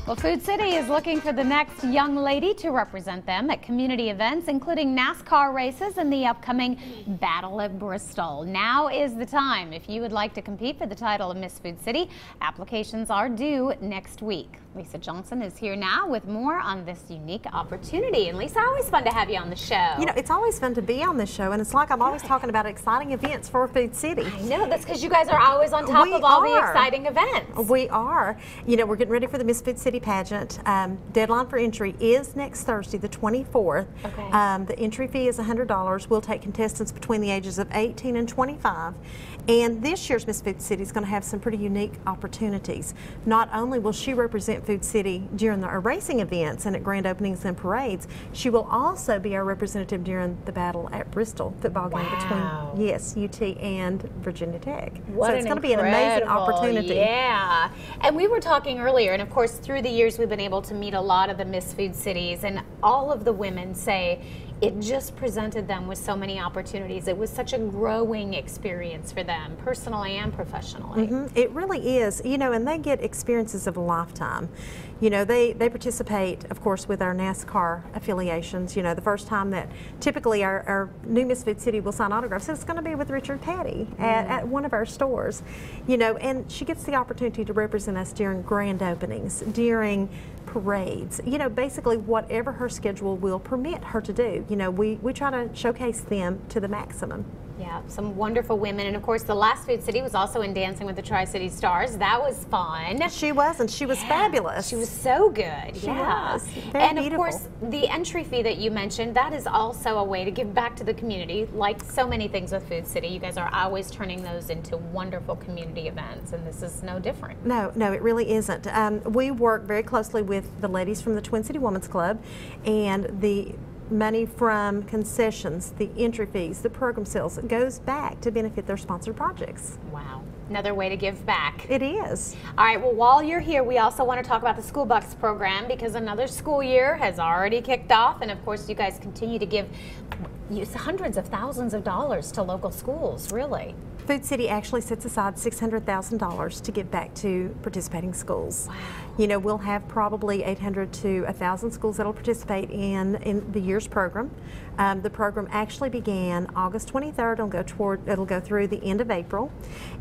Well, Food City is looking for the next young lady to represent them at community events, including NASCAR races and the upcoming Battle at Bristol. Now is the time. If you would like to compete for the title of Miss Food City, applications are due next week. Lisa Johnson is here now with more on this unique opportunity. And Lisa, always fun to have you on the show. You know, it's always fun to be on this show, and it's like I'm always talking about exciting events for Food City. I know, that's because you guys are always on top of all the exciting events. We are. You know, we're getting ready for the Miss Food City pageant. Deadline for entry is next Thursday, the 24th. Okay. The entry fee is $100. We'll take contestants between the ages of 18 and 25. And this year's Miss Food City is going to have some pretty unique opportunities. Not only will she represent Food City during our racing events and at grand openings and parades, she will also be our representative during the Battle at Bristol football game between, yes, UT and Virginia Tech. What so it's going to be an amazing opportunity. Yeah. And we were talking earlier, and of course through the years we've been able to meet a lot of the Miss Food Cities, and all of the women say it just presented them with so many opportunities. It was such a growing experience for them, personally and professionally. It really is, you know, and they get experiences of a lifetime. You know, they participate, of course, with our NASCAR affiliations. You know, the first time that typically our new Miss Food City will sign autographs, it's going to be with Richard Petty at one of our stores. You know, and she gets the opportunity to represent us during grand openings, during parades, you know, basically whatever her schedule will permit her to do. You know, we try to showcase them to the maximum. Yeah, some wonderful women, and of course the last Food City was also in Dancing with the Tri-City Stars. That was fun. She was, and she was fabulous. She was so good. She was. Very and beautiful. Of course the entry fee that you mentioned, that is also a way to give back to the community. Like so many things with Food City, you guys are always turning those into wonderful community events, and this is no different. No, it really isn't. We work very closely with the ladies from the Twin City Women's Club, and the money from concessions, the entry fees, the program sales, goes back to benefit their sponsored projects. Wow. Another way to give back. It is. All right, well, while you're here, we also want to talk about the School Bucks program, because another school year has already kicked off, and of course you guys continue to give hundreds of thousands of dollars to local schools, really. Food City actually sets aside $600,000 to give back to participating schools. Wow. You know, we'll have probably 800 to 1,000 schools that will participate in the year's program. The program actually began August 23rd. It'll go through the end of April.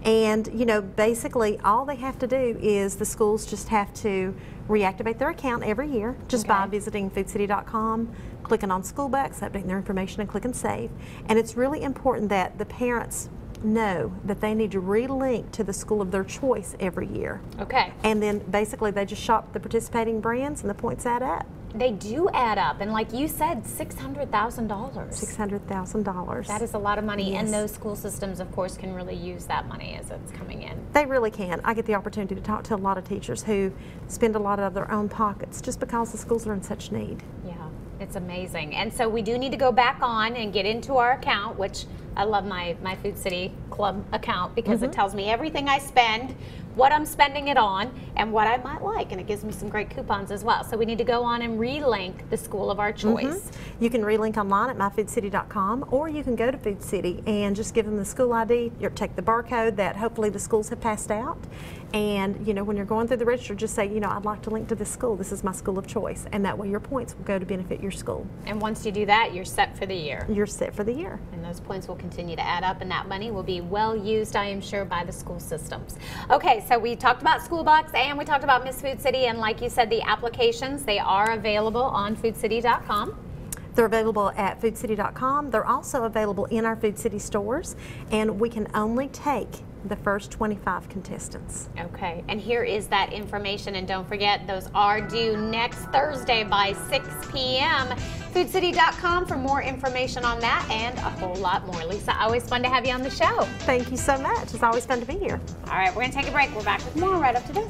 And, you know, basically all they have to do is the schools just have to reactivate their account every year just by visiting foodcity.com, clicking on School Bucks, updating their information, and clicking Save. And it's really important that the parents know that they need to relink to the school of their choice every year. Okay. And then basically they just shop the participating brands and the points add up. They do add up, and like you said, $600,000. $600,000. That is a lot of money, Yes. and those school systems, of course, can really use that money as it's coming in. They really can. I get the opportunity to talk to a lot of teachers who spend a lot out of their own pockets just because the schools are in such need. Yeah, it's amazing. And so we do need to go back on and get into our account, which I love my Food City Club account, because it tells me everything I spend, what I'm spending it on, and what I might like, and it gives me some great coupons as well. So we need to go on and relink the school of our choice. You can relink online at myfoodcity.com, or you can go to Food City and just give them the school ID, take the barcode that hopefully the schools have passed out, and you know, when you're going through the register, just say, you know, I'd like to link to this school. This is my school of choice, and that way your points will go to benefit your school. And once you do that, you're set for the year. You're set for the year. And those points will continue to add up, and that money will be well used, I am sure, by the school systems. Okay, so we talked about School Bucks and we talked about Miss Food City, and like you said, the applications, they are available on foodcity.com. They're available at foodcity.com. They're also available in our Food City stores, and we can only take the first 25 contestants. Okay, and here is that information, and don't forget, those are due next Thursday by 6 p.m. Foodcity.com for more information on that and a whole lot more. Lisa, always fun to have you on the show. Thank you so much. It's always fun to be here. All right, we're going to take a break. We're back with more right after this.